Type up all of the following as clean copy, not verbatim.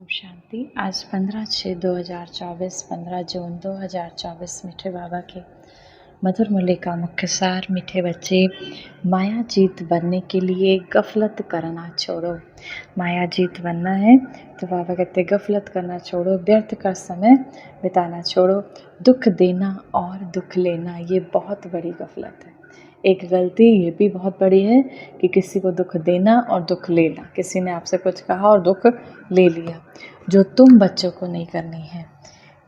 ओम शांति। आज 15/6/2024 15 जून 2024 मीठे बाबा के मधुर मूल्य का मुख्य सार। मीठे बच्चे, माया जीत बनने के लिए गफलत करना छोड़ो। माया जीत बनना है तो बाबा कहते गफलत करना छोड़ो, व्यर्थ का समय बिताना छोड़ो। दुख देना और दुख लेना ये बहुत बड़ी गफलत है। एक गलती ये भी बहुत बड़ी है कि किसी को दुख देना और दुख लेना। किसी ने आपसे कुछ कहा और दुख ले लिया, जो तुम बच्चों को नहीं करनी है।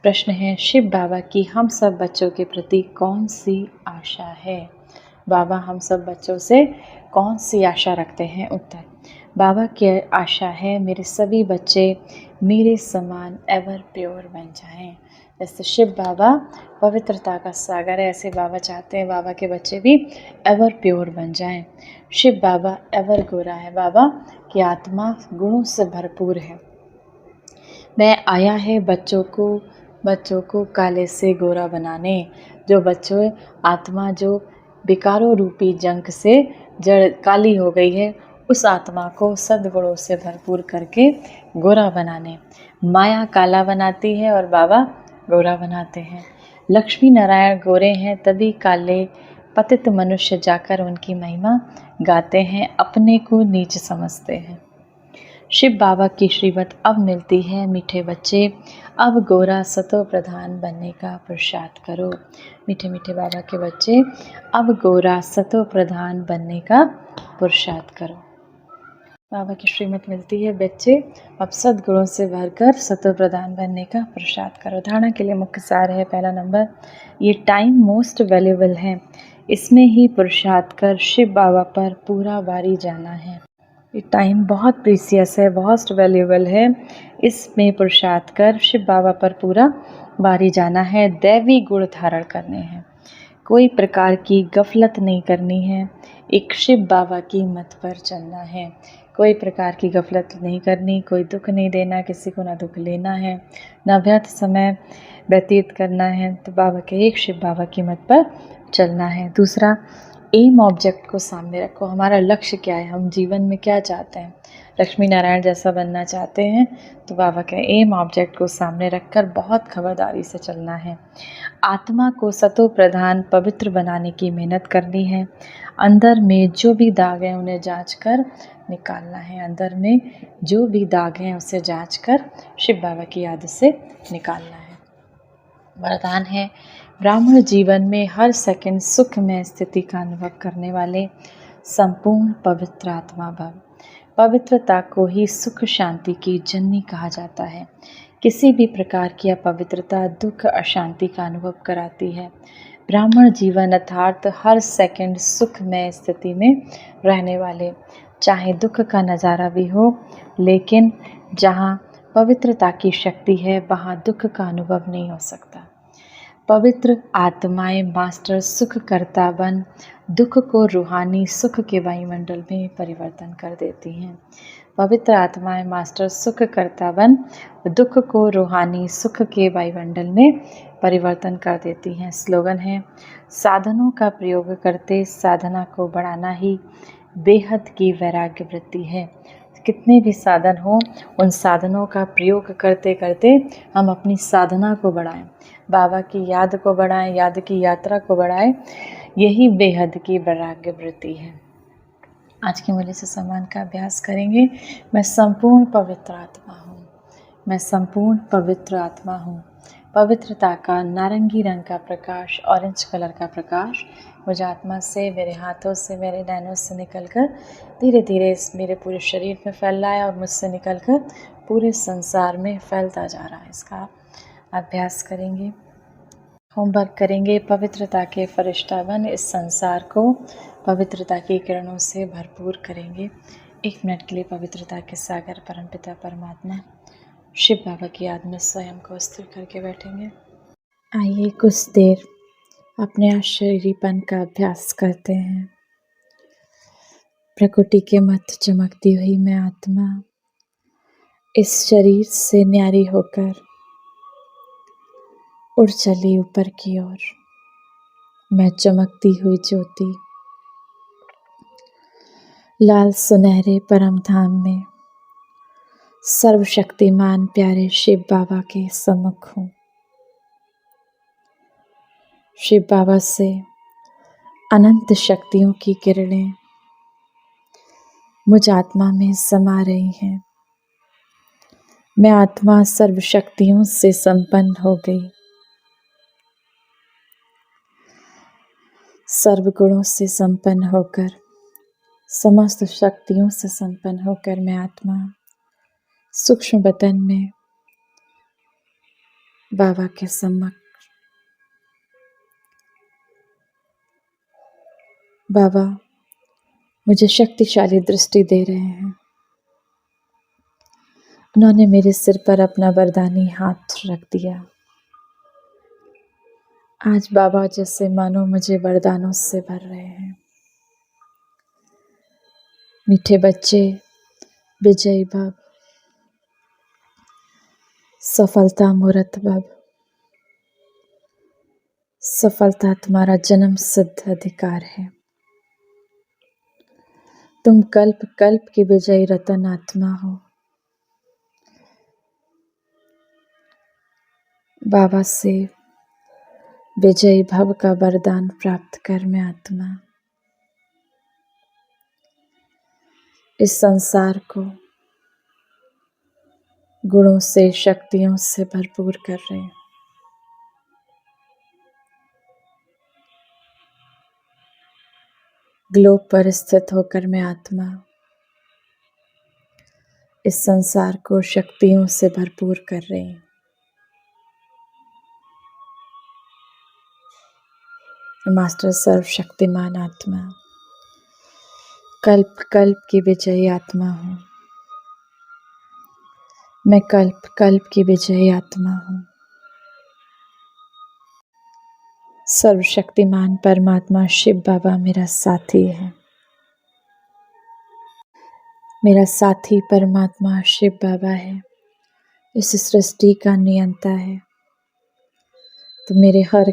प्रश्न है शिव बाबा की हम सब बच्चों के प्रति कौन सी आशा है। बाबा हम सब बच्चों से कौन सी आशा रखते हैं। उत्तर, बाबा की आशा है मेरे सभी बच्चे मेरे समान एवर प्योर बन जाएं। जैसे शिव बाबा पवित्रता का सागर है, ऐसे बाबा चाहते हैं बाबा के बच्चे भी एवर प्योर बन जाएं। शिव बाबा एवर गोरा है। बाबा की आत्मा गुणों से भरपूर है। मैं आया है बच्चों को काले से गोरा बनाने। जो बच्चों आत्मा जो विकारों रूपी जंक से जड़ काली हो गई है, उस आत्मा को सद्गुणों से भरपूर करके गोरा बनाने। माया काला बनाती है और बाबा गोरा बनाते हैं। लक्ष्मी नारायण गोरे हैं, तभी काले पतित मनुष्य जाकर उनकी महिमा गाते हैं, अपने को नीच समझते हैं। शिव बाबा की श्रीमत अब मिलती है। मीठे बच्चे, अब गोरा सतो प्रधान बनने का पुरुषार्थ करो। मीठे मीठे बाबा के बच्चे, अब गोरा सतो प्रधान बनने का पुरुषार्थ करो। बाबा की श्रीमत मिलती है, बच्चे अब सद्गुणों से भरकर सतो प्रधान बनने का पुरुषार्थ करो। धारणा के लिए मुख्य सार है। पहला नंबर, ये टाइम मोस्ट वैल्यूएबल है, इसमें ही पुरुषार्थ कर शिव बाबा पर पूरा बारी जाना है। ये टाइम बहुत प्रीसियस है, बहुत वैल्यूएबल है, इसमें पुरुषार्थ कर शिव बाबा पर पूरा बारी जाना है। दैवी गुण धारण करने हैं, कोई प्रकार की गफलत नहीं करनी है, एक शिव बाबा की मत पर चलना है। कोई प्रकार की गफलत नहीं करनी, कोई दुख नहीं देना, किसी को ना दुख लेना है, ना व्यर्थ समय व्यतीत करना है। तो बाबा के एक शिव बाबा की मत पर चलना है। दूसरा, एम ऑब्जेक्ट को सामने रखो। हमारा लक्ष्य क्या है, हम जीवन में क्या चाहते हैं। लक्ष्मी नारायण जैसा बनना चाहते हैं तो बाबा के एम ऑब्जेक्ट को सामने रखकर बहुत खबरदारी से चलना है। आत्मा को सतो प्रधान पवित्र बनाने की मेहनत करनी है। अंदर में जो भी दाग हैं उन्हें जांच कर निकालना है। अंदर में जो भी दाग हैं उसे जांच कर शिव बाबा की याद से निकालना है। वरदान है, ब्राह्मण जीवन में हर सेकंड सुख में स्थिति का अनुभव करने वाले संपूर्ण पवित्र आत्मा भव। पवित्रता को ही सुख शांति की जननी कहा जाता है। किसी भी प्रकार की अपवित्रता दुख अशांति का अनुभव कराती है। ब्राह्मण जीवन अर्थात हर सेकंड सुख में स्थिति में रहने वाले, चाहे दुख का नज़ारा भी हो, लेकिन जहाँ पवित्रता की शक्ति है वहाँ दुख का अनुभव नहीं हो सकता। पवित्र आत्माएं मास्टर सुख करता बन दुख को रूहानी सुख के वायुमंडल में परिवर्तन कर देती हैं। पवित्र आत्माएं मास्टर सुख करता बन दुख को रूहानी सुख के वायुमंडल में परिवर्तन कर देती हैं। स्लोगन है, साधनों का प्रयोग करते साधना को बढ़ाना ही बेहद की वैराग्य वृत्ति है। कितने भी साधन हो, उन साधनों का प्रयोग करते करते हम अपनी साधना को बढ़ाएं, बाबा की याद को बढ़ाएं, याद की यात्रा को बढ़ाएं। यही बेहद की वैराग्य वृत्ति है। आज के मूल्य से सम्मान का अभ्यास करेंगे। मैं संपूर्ण पवित्र आत्मा हूँ, मैं संपूर्ण पवित्र आत्मा हूँ। पवित्रता का नारंगी रंग का प्रकाश, ऑरेंज कलर का प्रकाश मुझे आत्मा से, मेरे हाथों से, मेरे नैनों से निकलकर धीरे धीरे मेरे पूरे शरीर में फैल रहा है और मुझसे निकलकर पूरे संसार में फैलता जा रहा है। इसका अभ्यास करेंगे, होमवर्क करेंगे। पवित्रता के फरिश्ता बन इस संसार को पवित्रता की किरणों से भरपूर करेंगे। 1 मिनट के लिए पवित्रता के सागर परमपिता परमात्मा शिव बाबा की याद में स्वयं को स्थिर करके बैठेंगे। आइए कुछ देर अपने आश्चर्यपन का अभ्यास करते हैं। प्रकृति के मध्य चमकती हुई मैं आत्मा इस शरीर से न्यारी होकर उड़ चली ऊपर की ओर। मैं चमकती हुई ज्योति लाल सुनहरे परम धाम में सर्वशक्तिमान प्यारे शिव बाबा के सम्मुख हूँ। शिव बाबा से अनंत शक्तियों की किरणें मुझ आत्मा में समा रही हैं। मैं आत्मा सर्व शक्तियों से संपन्न हो गई। सर्व गुणों से संपन्न होकर, समस्त शक्तियों से संपन्न होकर मैं आत्मा सूक्ष्म बदन में बाबा के सम्मुख, बाबा मुझे शक्तिशाली दृष्टि दे रहे हैं। उन्होंने मेरे सिर पर अपना वरदानी हाथ रख दिया। आज बाबा जैसे मानो मुझे वरदानों से भर रहे हैं। मीठे बच्चे, विजयी भव, सफलता मूर्त भव। सफलता तुम्हारा जन्म सिद्ध अधिकार है। तुम कल्प कल्प की विजयी रतन आत्मा हो। बाबा से विजयी भव का वरदान प्राप्त कर मैं आत्मा इस संसार को गुणों से, शक्तियों से भरपूर कर रहे हैं। ग्लोब पर स्थित होकर मैं आत्मा इस संसार को शक्तियों से भरपूर कर रही हूँ। मास्टर सर्वशक्तिमान आत्मा, कल्प कल्प की विजयी आत्मा हूँ। मैं कल्प कल्प की विजयी आत्मा हूँ। सर्वशक्तिमान परमात्मा शिव बाबा मेरा साथी है। मेरा साथी परमात्मा शिव बाबा है। इस सृष्टि का नियंता है। तो मेरे हर